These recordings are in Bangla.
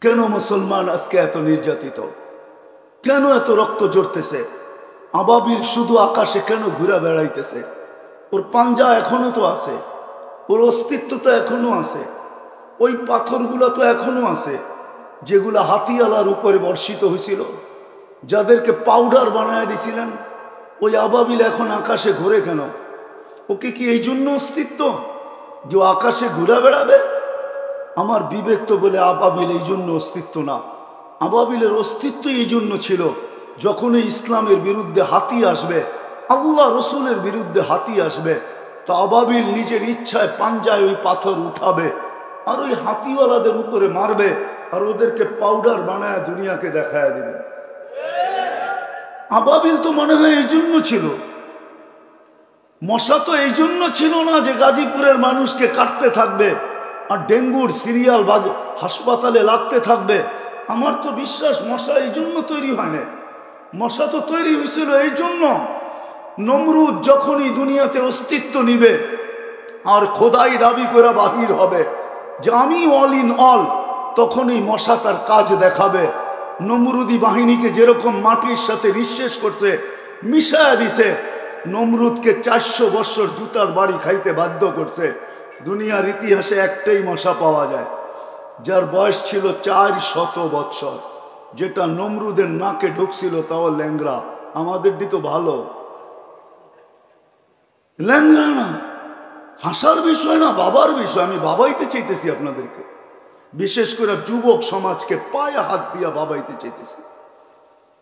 কেন মুসলমান আজকে এত নির্যাতিত? কেন এত রক্ত ঝরতেছে? আবাবিল শুধু আকাশে কেন ঘুরে বেড়াইতেছে? ওর পাঞ্জা এখনো তো আছে, ওর অস্তিত্ব তো এখনো আছে, ওই পাথরগুলো তো এখনো আছে যেগুলো হাতিয়ালার উপরে বর্ষিত হয়েছিল, যাদেরকে পাউডার বানায় দিছিলেন। ওই আবাবিল এখন আকাশে ঘুরে কেন? ওকে কি এই জন্য অস্তিত্ব যে ও আকাশে ঘুরে বেড়াবে? আমার বিবেক তো বলে আবাবিল এই জন্য অস্তিত্ব না। আবাবিলের অস্তিত্ব এই জন্য ছিল, যখন ইসলামের বিরুদ্ধে হাতি আসবে, আল্লাহ রসুলের বিরুদ্ধে হাতি আসবে, তো আবাবিল নিজের ইচ্ছায় পাঞ্জায় ওই পাথর উঠাবে আর ওই হাতিওয়ালাদের উপরে মারবে আর ওদেরকে পাউডার বানায় দুনিয়াকে দেখায় দেবে। আবাবিল তো মনে হয় এই জন্য ছিল। মশা তো এই জন্য ছিল না যে গাজীপুরের মানুষকে কাটতে থাকবে আর ডেঙ্গুর সিরিয়াল হাসপাতালে লাগতে থাকবে। আমার তো বিশ্বাস মশা এই জন্য তৈরি হয় না। মশা তো তৈরি হয়েছিল এই জন্য, নমরুদ যখনই দুনিয়াতে অস্তিত্ব নিবে আর খোদাই দাবি করে বাহির হবে যে আমি অল ইন অল, তখনই মশা তার কাজ দেখাবে। নমরুদি বাহিনীকে যেরকম মাটির সাথে নিঃশেষ করতে মিশায়া দিছে, নমরুদকে 400 বছর জুতার বাড়ি খাইতে বাধ্য করছে। দুনিয়ার ইতিহাসে একটাই মশা পাওয়া যায় যার বয়স ছিল 400 বছর, যেটা নমরুদের নাকে ঢুকছিল, তাও ল্যাংরা। আমাদের তো ভালো ল্যাংরা না, হাসার বিষয় না, বাবার বিষয়। আমি বাবাইতে চাইতেছি আপনাদেরকে, বিশেষ করে যুবক সমাজকে পায়ে হাত দিয়া বাবাইতে চাইতেছি,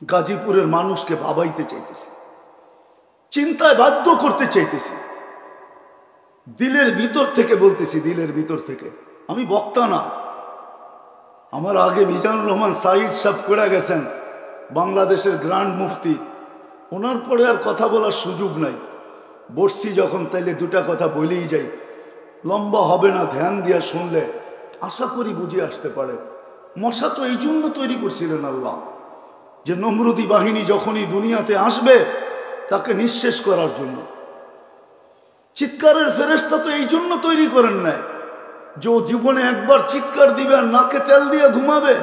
গাজীপুরের মানুষকে বাবাইতে চাইতেছি, চিন্তায় বাধ্য করতে চাইতেছি। দিলের ভিতর থেকে বলতেছি, দিলের ভিতর থেকে। আমি বক্তা না। আমার আগে মিজানুর রহমান সাইদ সাহেব করে গেছেন, বাংলাদেশের গ্র্যান্ড মুফতি। ওনার পরে আর কথা বলার সুযোগ নাই। বসছি যখন, তাইলে দুটা কথা বলেই যাই। লম্বা হবে না, ধ্যান দিয়া শুনলে আশা করি বুঝে আসতে পারে। মশা তো এই জন্য তৈরি করছিলেন আল্লাহ, যে নমরুদি বাহিনী যখনই দুনিয়াতে আসবে তাকে নিঃশেষ করার জন্য। চিৎকারের ফেরেশতা তো এই জন্য তৈরি করেন নাই যে ও জীবনে একবার চিৎকার দিবে আর নাকে তেল দিয়ে ঘুমাবে।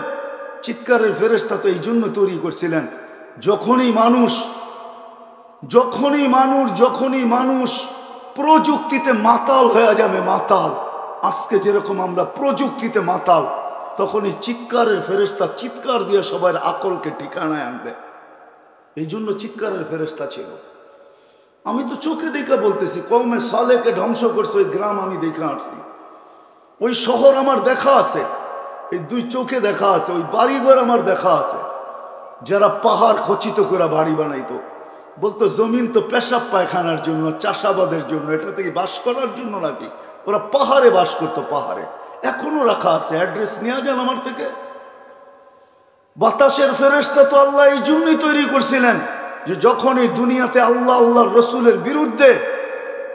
চিৎকারের ফেরেশতা তো এই জন্য তৈরি করছিলেন, যখনই মানুষ প্রযুক্তিতে মাতাল হয়ে যাবে, মাতাল, আজকে যেরকম আমরা প্রযুক্তিতে মাতাল, তখনই চিৎকারের ফেরেশতা চিৎকার দিয়ে সবার আকলকে ঠিকানায় আনবে। এই জন্য চিৎকারের ফেরেশতা ছিল। আমি তো চোখে দেখা বলতেছি, কওমে সালেহকে ধ্বংস করছে ওই গ্রাম আমি দেখে আসছি, ওই শহর আমার দেখা আছে, এই দুই চোখে দেখা আছে, ওই বাড়িঘর আমার দেখা আছে। যারা পাহাড় খচিত করে বাড়ি বানাইতো, বলতো জমিন তো পেশাব পায়খানার জন্য, চাষাবাদের জন্য, এটা থেকে বাস করার জন্য নাকি? ওরা পাহাড়ে বাস করতো, পাহাড়ে এখনো রাখা আছে। অ্যাড্রেস নেওয়া যান আমার থেকে। বাতাসের ফেরেশতা তো আল্লাহ এই জন্যই তৈরি করছিলেন যে যখন এই দুনিয়াতে আল্লাহর রসুলের বিরুদ্ধে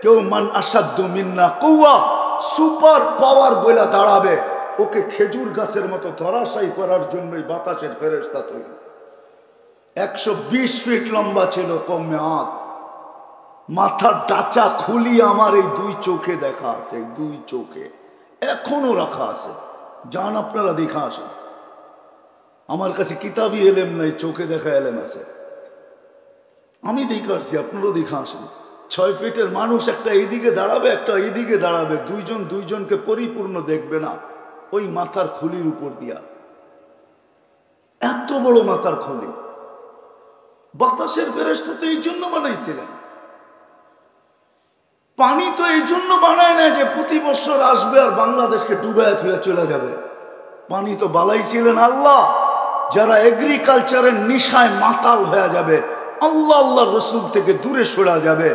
কেউ মান আসাদ্দু মিন্না কুওয়া, সুপার পাওয়ার বইলা দাঁড়াবে, ওকে খেজুর গাছের মতো ধরাশায়ী করার জন্যই বাতাসের ফেরেশতা তৈরি। 120 ফিট লম্বা ছিল কওমে আদ। মাথার ডাচা খুলি আমার এই দুই চোখে দেখা আছে, এই দুই চোখে এখনো রাখা আছে। যান আপনারা দেখা আসেন। আমার কাছে কিতাবি এলেম নাই, চোখে দেখা এলেম আছে। আমি দেখে আসছি, আপনারাও দেখে আসেন। 6 ফিটের মানুষ একটা এইদিকে দাঁড়াবে, একটা এইদিকে দাঁড়াবে, দুইজন দুইজনকে পরিপূর্ণ দেখবে না, ওই মাথার খুলির উপর দিয়া। এত বড় মাথার খুলি। বাতাসের ফেরেশতা তো এই জন্য বানাইছিলেন। পানি তো এই জন্য বানায় না যে প্রতি বছর আসবে আর বাংলাদেশকে ডুবায় থুয়ে চলে যাবে। পানি তো বালাইছিলেন আল্লাহ, যারা এগ্রিকালচারের নিশায় মাতাল হয়ে যাবে, আল্লাহ রসুল থেকে দূরে সরা যাবে,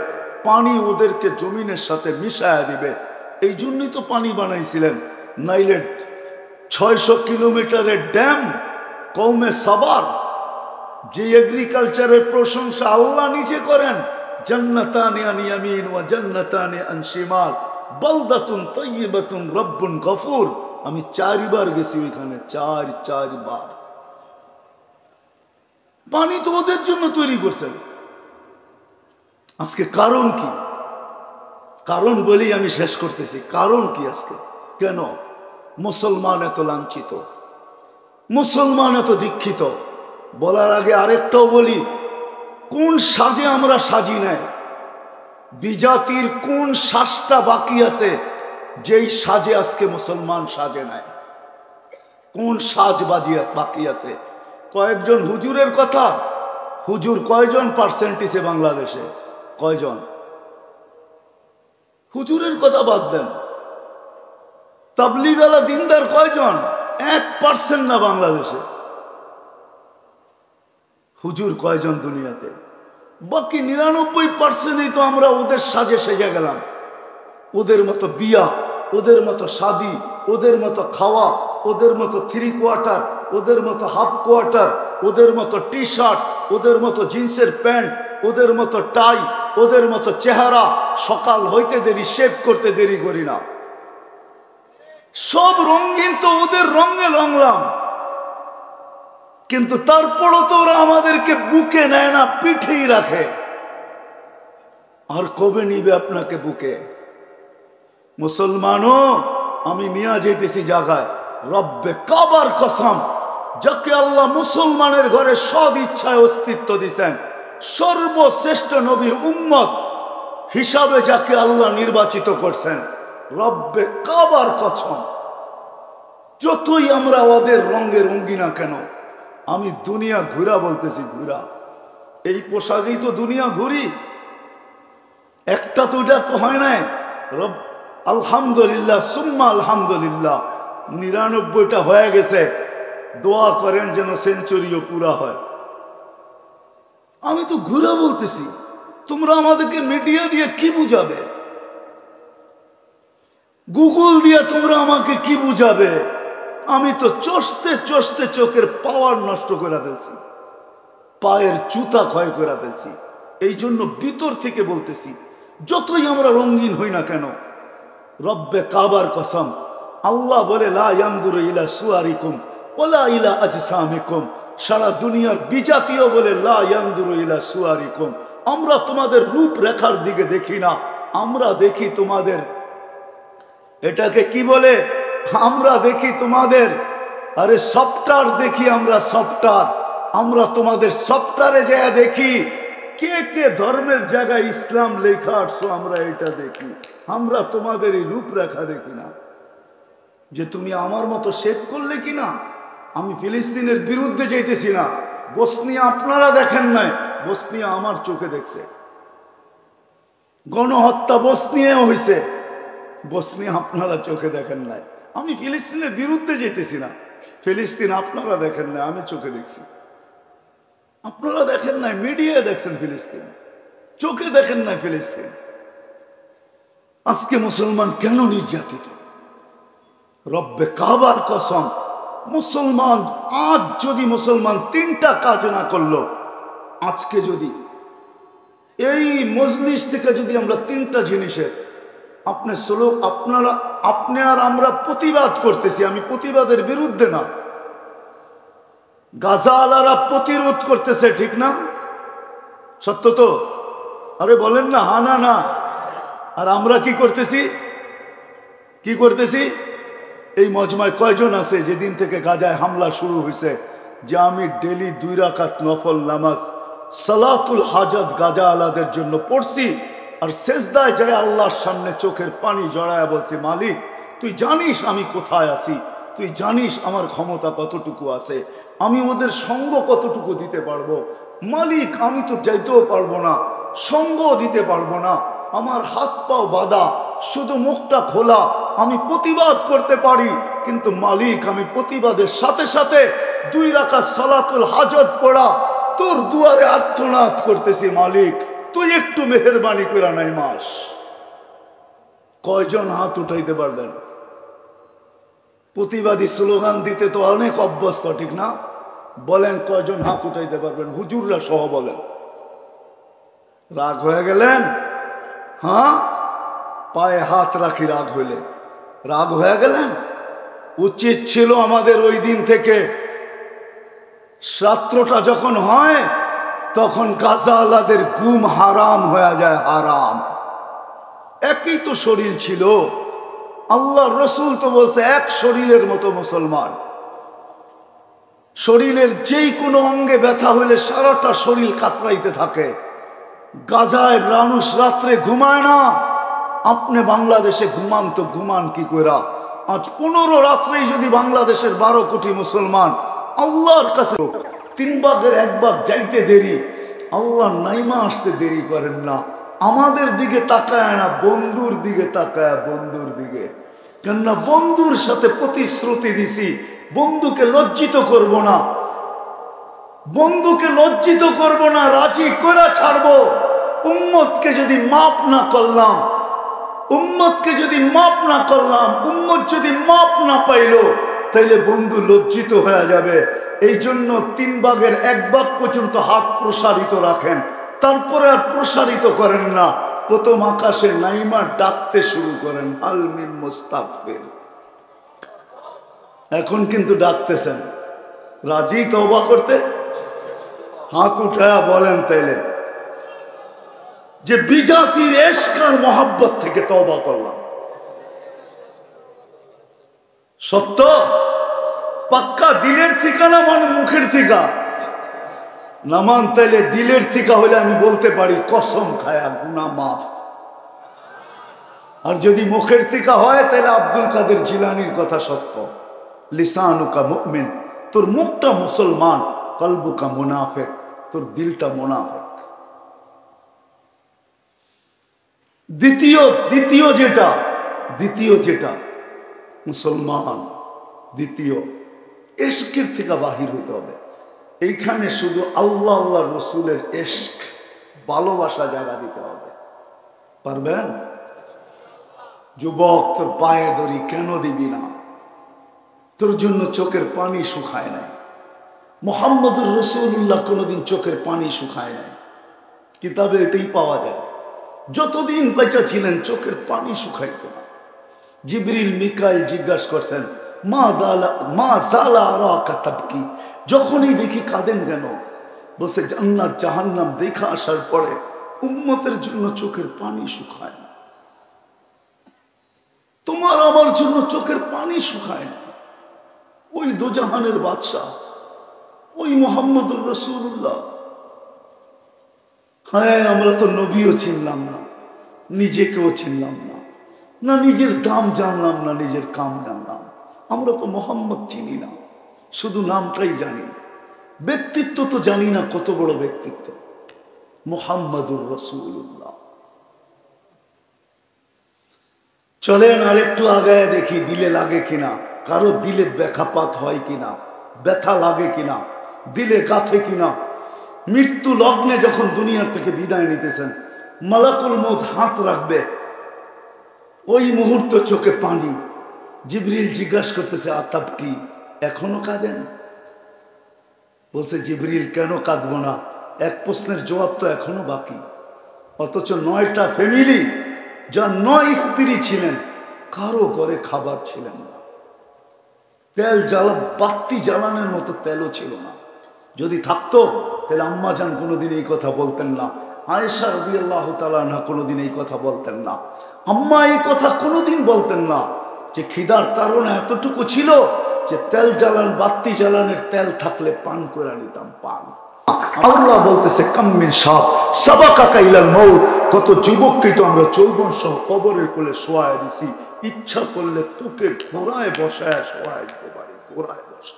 পানি ওদেরকে জমিনের সাথে মিশায়া দিবে। এই জন্যই তো পানি বানাইছিলেন। নাইলে 600 কিলোমিটারের ড্যাম কওমে সাবার, যে এগ্রিকালচারের প্রশংসা আল্লাহ নিচে করেন, জান্নাতানি আন ইয়ামিন ওয়া জান্নাতানি আন শিমাল, বালদাতুন তাইয়্যিবাতুন রব্বুন গফুর। আমি 4 বার গেছি ওইখানে, 4 বার। পানি তো ওদের জন্য তৈরি করছেন। আজকে কারণ কি? কারণ বলেই আমি শেষ করতেছি। কারণ কি আজকে? কেন মুসলমান এত লাঞ্ছিত? মুসলমান এত দীক্ষিত। বলার আগে আরেকটাও বলি, কোন সাজে আমরা সাজি নাই? বিজাতির কোন সাজটা বাকি আছে যেই সাজে আজকে মুসলমান সাজে নাই? কোন সাজ বাকি আছে? কয়েকজন হুজুরের কথা, হুজুর কয়জন পার্সেন্টেজে বাংলাদেশে? কয়জন? হুজুরের কথা বাদ দেন, তাবলীগালা দিনদার কয়জন? 1% না বাংলাদেশে। হুজুর কয়জন দুনিয়াতে? বাকি 99%ই তো আমরা ওদের সাজে সেজে গেলাম। ওদের মতো বিয়া, ওদের মতো শাদি, ওদের মতো খাওয়া, ওদের মতো 3 কোয়ার্টার, ওদের মতো হাফ কোয়ার্টার, ওদের মতো টি শার্ট, ওদের মতো জিন্সের প্যান্ট, ওদের মতো টাই, ওদের মতো চেহারা। সকাল হইতে দেরি, শেভ করতে দেরি করি না। সব রঙিন তো ওদের রঙে রঙলাম, কিন্তু তারপরও তো ওরা আমাদেরকে বুকে নেয় না, পিঠেই রাখে। আর কবে নিবে আপনাকে বুকে? মুসলমানও আমি নিয়ে যেতেছি জায়গায়, রব্বে কাবার কসম, যাকে আল্লাহ মুসলমানের ঘরে সদ ইচ্ছায় অস্তিত্ব দিচ্ছেন, সর্বশ্রেষ্ঠ নবীর উম্মত হিসাবে যাকে আল্লাহ নির্বাচিত করছেন, রব্বে কাবার কসম, যতই আমরা ওদের রঙে রঙ্গি না কেন, আমি দুনিয়া ঘুরা বলতেছি, ঘুরা। এই পোশাকেই তো দুনিয়া ঘুরি। একটা দুটা তো হয় নাই। রব আলহামদুলিল্লাহ, সুম্মা আলহামদুলিল্লাহ, 99টা হয়ে গেছে। দোয়া করেন যেন সেঞ্চুরিও পুরা হয়। আমি তো ঘুরা বলতেছি, তোমরা আমাদেরকে মিডিয়া দিয়ে কি বুঝাবে? গুগল দিয়ে তোমরা আমাকে কি বুঝাবে? আমি তো চষতে চষতে চোখের পাওয়ার নষ্ট করে ফেলছি, পায়ের জুতা ক্ষয় করে ফেলছি। এই জন্য ভিতর থেকে বলতেছি, যতই আমরা রঙিন হই না কেন, রব্বে কাবার কসম, আল্লাহ বলে লা ইয়ানজুরু ইলা সুয়ারিকুম ওয়ালা ইলা আজসামিকুম। সারা দুনিয়ার বিজাতীয় বলে লা ইয়ানজুরু ইলা সুয়ারিকুম, আমরা তোমাদের রূপরেখার দিকে দেখি না, আমরা দেখি তোমাদের, এটাকে কি বলে, আমরা দেখি তোমাদের, আরে সফটওয়্যার দেখি আমরা, সফটওয়্যার। আমরা তোমাদের সফটওয়্যারে যায় দেখি কে কে ধর্মের জায়গায় ইসলাম লেখা আসছো, আমরা এটা দেখি। আমরা তোমাদের এই রূপরেখা দেখি না, যে তুমি আমার মতো শেভ করলে কিনা। আমি ফিলিস্তিনের বিরুদ্ধে যাইতেছি না। বসনিয়া আপনারা দেখেন নাই, বসনিয়া আমার চোখে দেখছে। গণহত্যা বসনিয়াও হয়েছে, বসনিয়া আপনারা চোখে দেখেন নাই। আমি ফিলিস্তিনের বিরুদ্ধে যেতেছি না, ফিলিস্তিন আপনারা দেখেন নাই, আমি চোখে দেখছি। আপনারা দেখেন নাই, মিডিয়ায় দেখছেন ফিলিস্তিন, চোখে দেখেন নাই ফিলিস্তিন। আজকে মুসলমান কেন নির্যাতিত? রব্বে কাবার কসম, মুসলমান আজ যদি মুসলমান 3টা কাজ না করলো, আজকে যদি এই মজলিস থেকে যদি আমরা 3টা জিনিসের আপনি আর আমরা প্রতিবাদ করতেছি, আমি প্রতিবাদের বিরুদ্ধে না, গাজাওয়ালারা প্রতিরোধ করতেছে, ঠিক না? সত্য তো? আরে বলেন না, হা না না। আর আমরা কি করতেছি? কি করতেছি? এই মজমায় কয়জন আছে যেদিন থেকে গাজায় হামলা শুরু হয়েছে, যে আমি ডেলি 2 রাকাত নফল নামাজ সালাতুল হাজাত গাজা আলাদের জন্য পড়ছি, আর সেজদায় যায় আল্লাহর সামনে চোখের পানি জড়ায় বলছি, মালিক তুই জানিস আমি কোথায় আছি, তুই জানিস আমার ক্ষমতা কতটুকু আছে, আমি ওদের সঙ্গ কতটুকু দিতে পারবো। মালিক আমি তো যাইতেও পারবো না, সঙ্গ দিতে পারবো না, আমার হাত পাও বাঁধা, শুধু মুখটা খোলা, আমি প্রতিবাদ করতে পারি, কিন্তু মালিক আমি প্রতিবাদের সাথে সাথে 2 রাকাত সালাতুল হাজত পড়া তোর দুয়ারে আর্তনাদ করতেছি, মালিক তুই একটু মেহেরবানি করে নাই মাস। কয়জন হাত উঠাইতে পারবেন? প্রতিবাদী স্লোগান দিতে তো অনেক অভ্যস্ত, ঠিক না? বলেন কয়জন হাত উঠাইতে পারবেন? হুজুররা সহ বলেন। রাগ হয়ে গেলেন? হ্যাঁ, পায়ে হাত রাখি রাগ হইলে। রাগ হয়ে গেলেন? উচিত ছিল আমাদের ওই দিন থেকে, রাত্রটা যখন হয় তখন গাজাওয়ালাদের ঘুম হারাম হয়ে যায়, হারাম। একই তো শরীর ছিল, আল্লাহ রসুল তো বলছে এক শরীরের মতো মুসলমান। শরীরের যেই কোনো অঙ্গে ব্যথা হইলে সারাটা শরীর কাতরাইতে থাকে। গাজায় মানুষ রাত্রে ঘুমায় না। আপনি বাংলাদেশে ঘুমান তো ঘুমান কি কইরা? আজ 15 রাত্রেই যদি বাংলাদেশের 12 কোটি মুসলমান আল্লাহর কাছে 3 ভাগের 1 ভাগ যাইতে দেরি, আল্লাহ নাইমা আসতে দেরি করেন না। আমাদের দিকে তাকায় না, বন্ধুর দিকে তাকায়, বন্ধুর দিকে। কেননা বন্ধুর সাথে প্রতিশ্রুতি দিছি বন্ধুকে লজ্জিত করব না, বন্ধুকে লজ্জিত করব না, রাজি করে ছাড়বো। উম্মতকে যদি মাপ না করলাম, উম্মতকে যদি মাপ না করলাম, উম্মত যদি মাপ না পাইলো, তাইলে বন্ধু লজ্জিত হয়ে যাবে। এই জন্য 3 ভাগের 1 ভাগ পর্যন্ত হাত প্রসারিত রাখেন, তারপরে আর প্রসারিত করেন না। প্রথম আকাশে নাইমা ডাকতে শুরু করেন, আল মিন মুস্তাগফির। এখন কিন্তু ডাকতেছেন, রাজি তওবা করতে? হাত উঠায়া বলেন তাইলে যে বিজাতির ইশক আর মোহাব্বত থেকে তওবা করলাম। সত্য পাক্কা দিলের ঠিকানা, মানে মুখের ঠিকা নামান? তাইলে দিলের ঠিকা হলে আমি বলতে পারি কসম খায়া গুনাহ মাফ। আর যদি মুখের ঠিকা হয় তাহলে আব্দুল কাদের জিলানির কথা সত্য, লিসানুকা মুমিন, তোর মুখটা মুসলমান, কলবুকা মুনাফিক, তোর দিলটা মুনাফিক। দ্বিতীয় যেটা মুসলমান, দ্বিতীয় ইশকের থেকে বাহির হইতে হবে। এইখানে শুধু আল্লাহ আল্লাহ রসুলের ইশক, ভালোবাসা জায়গা দিতে হবে। পারবেন? যুবক, তোর পায়ে ধরি, কেন দিবি না? তোর জন্য চোখের পানি শুকায় নাই। মুহাম্মদুর রাসূলুল্লাহ কোনোদিন চোখের পানি শুকায় নাই, কিতাবে এটাই পাওয়া যায়। যতদিন বেঁচে ছিলেন চোখের পানি শুকাইত না। জিবরিল মিকাইল জিজ্ঞাসা করছেন, মা জালা আরাকা তাবকি, যখনই দেখি কাঁদেন কেন? বসে জান্নাত জাহান্নাম দেখা আসার পরে উম্মতের জন্য চোখের পানি শুকায় না। তোমার আমার জন্য চোখের পানি শুকায় না। ওই দোজাহানের বাদশাহ, ওই মুহাম্মদুর রাসূলুল্লাহ। হ্যাঁ, আমরা তো নবীও চিনলাম না, নিজেকেও চিনলাম না, না নিজের দাম জানলাম না, নিজের কাম জানলাম। আমরা তো মোহাম্মদ চিনি না, শুধু নামটাই জানি, ব্যক্তিত্ব তো জানি না। কত বড় ব্যক্তিত্ব মুহাম্মদুর রাসূলুল্লাহ। চলেন আরেকটু আগায় দেখি দিলে লাগে কিনা, কারো দিলে ব্যাখাপাত হয় কিনা, ব্যথা লাগে কিনা, দিলে গাথে কিনা। মৃত্যু লগ্নে যখন দুনিয়ার থেকে বিদায় নিতেছেন, মালাকুল মউত হাত রাখবে, ওই মুহূর্ত চোখে পানি। জিবরিল জিজ্ঞাসা করতেছে, আতাব কি, এখনো কাঁদেন? বলছে, জিবরিল কেন কাঁদবো না, এক প্রশ্নের জবাব তো এখনো বাকি। অথচ 9টা ফ্যামিলি, যার 9 স্ত্রী ছিলেন, কারো ঘরে খাবার ছিলেন না, তেল জ্বালা, বাতি জ্বালানোর মতো তেলও ছিল না। যদি থাকতো তাহলে আম্মা জান কোনোদিন এই কথা বলতেন না, আয়েশা রাদিয়াল্লাহু তাআলা আনহা কোনোদিন এই কথা বলতেন না, আম্মা এই কথা কোনোদিন বলতেন না যে খিদার তাড়না এতটুকু ছিল যে তেল জ্বালান, বাতি জ্বালানের তেল থাকলে পান করে নিতাম, পান। আল্লাহ বলতেছে, কাম্মিন শাব সাবাকাকা ইলাল মউত, কত যুবককে তো আমরা যৌবন সহ কবরের কোলে শোয়ায় দিছি, ইচ্ছা করলে তোকে ঘোড়ায় বসায় শোয়ায় দিতে পারি, ঘোড়ায় বসা।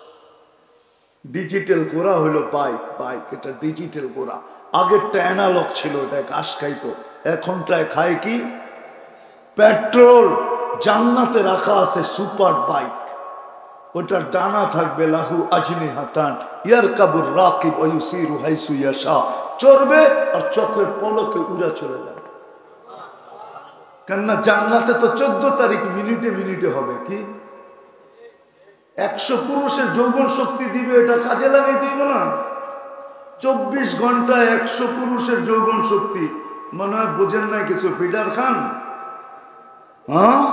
ডিজিটাল ঘোড়া হলো বাইক, এটা ডিজিটাল ঘোড়া। আগেরটা অ্যানালগ ছিল, এটা ঘাস খাইতো, এখনটায় খায় কি? পেট্রোল। জান্নাতে রাখা আছে সুপার বাইক, ওটার ডানা থাকবে লাহু আজনিহাতান ইয়ারকাবুর রাকিব ওয়া ইউসিরু হাইসু ইয়াশা, চড়বে আর চোখের পলকে উড়া চলে যাবে। কেননা জান্নাতে তো 14 তারিখ মিনিটে মিনিটে হবে। কি 100 পুরুষের যৌবন শক্তি দিবে, এটা কাজে লাগাই দিব না? 24 ঘন্টায় 100 পুরুষের যৌবন শক্তি, মনে হয় বোঝেন নাই কিছু, ফিডার খান। হ্যাঁ,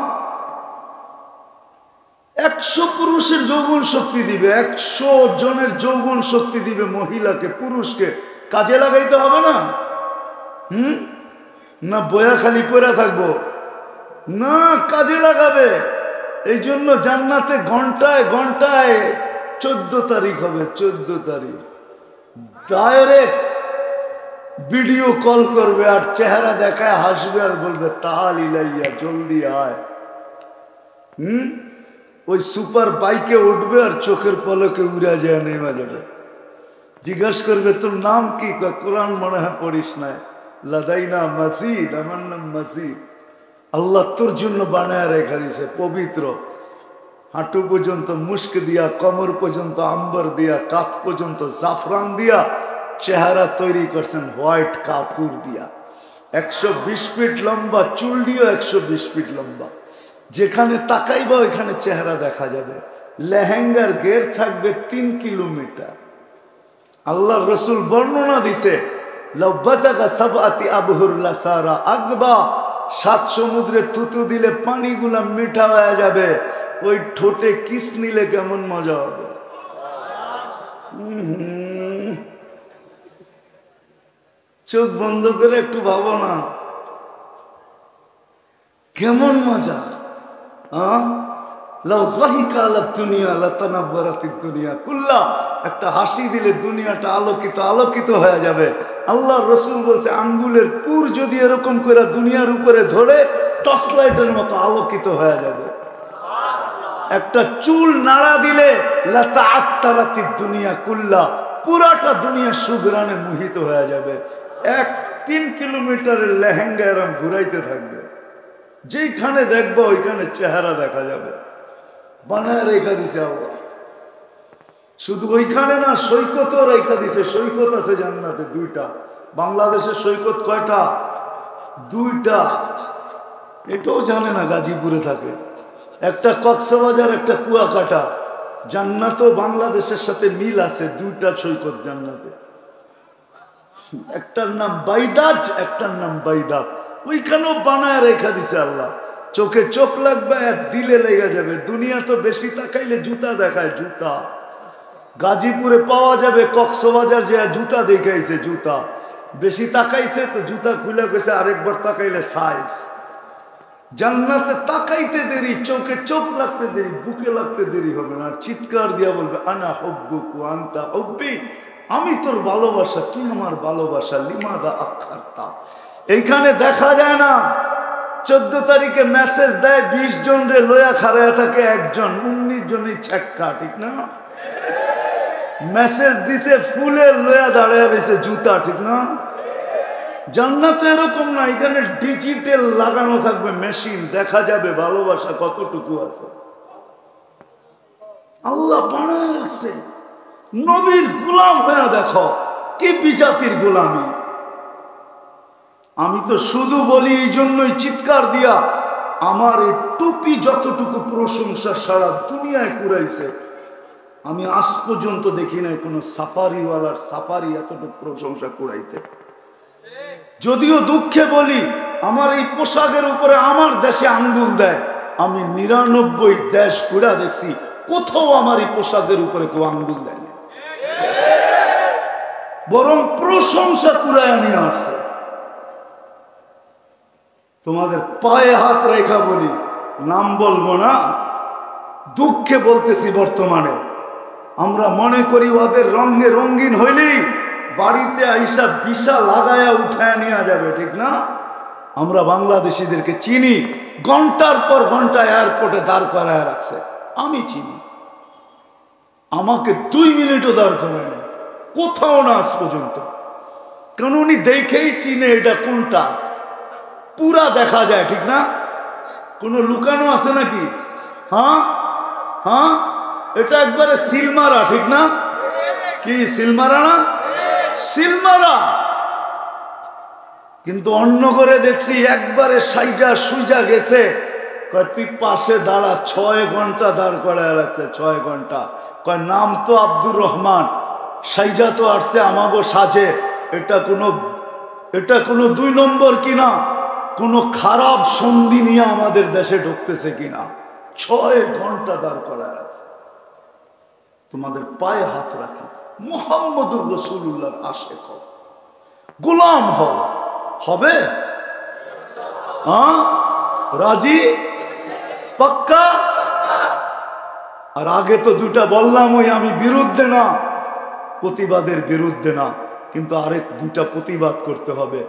100 পুরুষের যৌবন শক্তি দিবে, 100 জনের যৌবন শক্তি দিবে মহিলাকে, পুরুষকে। কাজে লাগাইতে হবে না? না বয়া খালি পড়ে থাকবো? না, কাজে লাগাবে। এই জন্য জান্নাতে ঘন্টায় ঘন্টায় 14 তারিখ হবে, 14 তারিখ ডাইরেক্ট ভিডিও কল করবে আর চেহারা দেখায় হাসবে আর বলবে তাহাল ইলাইয়া জলদি আয়। ওই সুপার বাইকে উঠবে আর চোখের পলকে উড়া যায় নেমে যাবে। জিজ্ঞাসা করবে তোর নাম কি? কোরআন মনে হয় পড়িস নাই। লাদাইনা মাসিদ, আমার নাম মাসিদ। আল্লাহ তোর জন্য বানায় রেখা দিছে পবিত্র, হাঁটু পর্যন্ত মুস্ক দিয়া, কমর পর্যন্ত আম্বর দিয়া, কাঁধ পর্যন্ত জাফরান দিয়া চেহারা তৈরি করছেন হোয়াইট কাপড় দিয়া। 120 ফিট লম্বা, চুল দিয়েও 120 ফিট লম্বা। যেখানে তাকাইবা ওইখানে চেহারা দেখা যাবে। লেহেঙ্গার ঘের থাকবে 3 কিলোমিটার। আল্লাহ রসুল বর্ণনা দিছে আগবা, 7 সমুদ্রে থুতু দিলে পানিগুলা মিঠা হয়ে যাবে। ওই ঠোঁটে কিস নিলে কেমন মজা হবে। চোখ বন্ধ করে একটু ভাবো না, কেমন মজা। একটা হাসি দিলে দুনিয়াটা আলোকিত আলোকিত হয়ে যাবে। আল্লাহ রসুল বলছে আঙ্গুলের পুর যদি এরকম করে দুনিয়ার উপরে ধরে টর্চ লাইটের মতো আলোকিত হয়ে যাবে। একটা চুল নাড়া দিলে লতা আত্মারাতি দুনিয়া কুল্লা, পুরাটা দুনিয়া সুগ্রানে মোহিত হয়ে যাবে। 3 কিলোমিটারের লেহেঙ্গা এরম ঘুরাইতে থাকবে, যেখানে দেখবো ওইখানে চেহারা দেখা যাবে। বানায় রেখা দিছে আল্লাহ। শুধু ওইখানে না, সৈকতও রেখা দিছে। সৈকত আছে জান্নাতে 2টা। বাংলাদেশের সৈকত কয়টা? 2টা। এটাও জানে না, গাজীপুরে থাকে। একটা কক্সবাজার, একটা কুয়াকাটা। জান্নাতও বাংলাদেশের সাথে মিল আছে, 2টা সৈকত জান্নাতে। একটার নাম বাইদাজ, একটার নাম বাইদাত। ওইখানেও বানায় রেখা দিছে আল্লাহ। চোখে চোখ লাগবে আর দিলে লেগে যাবে। দুনিয়া তো বেশি তাকাইলে জুতা দেখায়, জুতা। গাজীপুরে পাওয়া যাবে, কক্সবাজার যে জুতা দেখাইছে, জুতা বেশি তাকাইছে তো জুতা খুলে গেছে, আরেকবার তাকাইলে সাইজ। জান্নাতে তাকাইতে দেরি, চোখে চোখ লাগতে দেরি, বুকে লাগতে দেরি হবে না। আর চিৎকার দিয়া বলবে আনা হুব্বুকু আনতা হুব্বি, আমি তোর ভালোবাসা, তুই আমার ভালোবাসা। লিমাদা আখারতা। এইখানে দেখা যায় না। 14 তারিখে মেসেজ দেয় 20 জন রে লয়া খাড়ায় থাকে একজন, 19 জনই ছেক্কা, ঠিক না? মেসেজ দিছে ফুলের লয়া দাঁড়ায় রয়েছে জুতা, ঠিক না? জান্নাতে এরকম না, এখানে ডিজিটাল লাগানো থাকবে মেশিন, দেখা যাবে ভালোবাসা কতটুকু আছে। আল্লাহ বানায় রাখছে। নবীর গোলাম হয়ে দেখো কি বিজাতির গোলামি। আমি তো শুধু বলি এই জন্যই চিৎকার দিয়া, আমার এই টুপি যতটুকু প্রশংসা সারা দুনিয়ায় কুড়াইছে, আমি আজ পর্যন্ত দেখি নাই কোন সাফারিওয়ালার সাফারি এতটুকু প্রশংসা কুড়াইতে। যদিও দুঃখে বলি, আমার এই পোশাকের উপরে আমার দেশে আঙ্গুল দেয়। আমি 99 দেশ ঘুরা দেখছি, কোথাও আমার এই পোশাকের উপরে কেউ আঙ্গুল দেয় না, বরং প্রশংসা কুড়ায় নিয়ে আসছে। তোমাদের পায়ে হাত রেখা বলি, নাম বলবো না, দুঃখে বলতেছি। বর্তমানে আমরা মনে করি ওদের রঙে রঙিন হইলেই বাড়িতে আইসা বিশা লাগায়া উঠায় নেওয়া যাবে, ঠিক না? আমরা বাংলাদেশিদেরকে চিনি, ঘন্টার পর ঘন্টা এয়ারপোর্টে দাঁড় করায় রাখছে। আমি চিনি, আমাকে 2 মিনিটও দাঁড় করায় না, কোথাও না আজ পর্যন্ত। কারণ উনি দেখেই চিনে এটা কোনটা, পুরা দেখা যায়, ঠিক না? কোনো লুকানো আছে নাকি? হ্যাঁ হ্যাঁ, এটা একবারে সিলমারা, ঠিক না? কি সিলমারা না? সিলমারা। কিন্তু অন্য করে দেখছি একবারে সাইজা সুইজা গেছে। তুই পাশে দাঁড়া, 6 ঘন্টা দাঁড় করায় রাখছে, 6 ঘন্টা। কয় নাম তো আব্দুর রহমান, সাইজা তো আসছে আমাগো সাজে। এটা কোনো 2 নম্বর কিনা, কোনো খারাপ সন্ধি নিয়ে আমাদের দেশে ঢুকতেছে কিনা। 6 ঘন্টা দাঁড় করায় রাখছে। তোমাদের পায়ে হাত রাখি, মুহাম্মদুর রাসূলুল্লাহর আশিক হও, গোলাম হও। হবে? রাজি? পাক্কা? আর আগে তো দুটা বললাম, ওই আমি বিরুদ্ধে না, প্রতিবাদের বিরুদ্ধে না, কিন্তু আরেক দুটা প্রতিবাদ করতে হবে।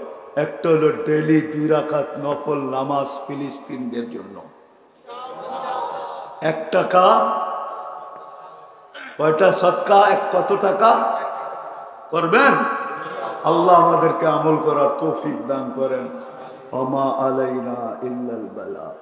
একটা হলো ডেইলি 2 রাকাত নফল নামাজ ফিলিস্তিনদের জন্য। 1 টাকা কয়টা সদকা, কত টাকা করবেন? আল্লাহ আমাদেরকে আমল করার তৌফিক দান করেন। ওমা আলাইনা ইল্লাল বালাগ।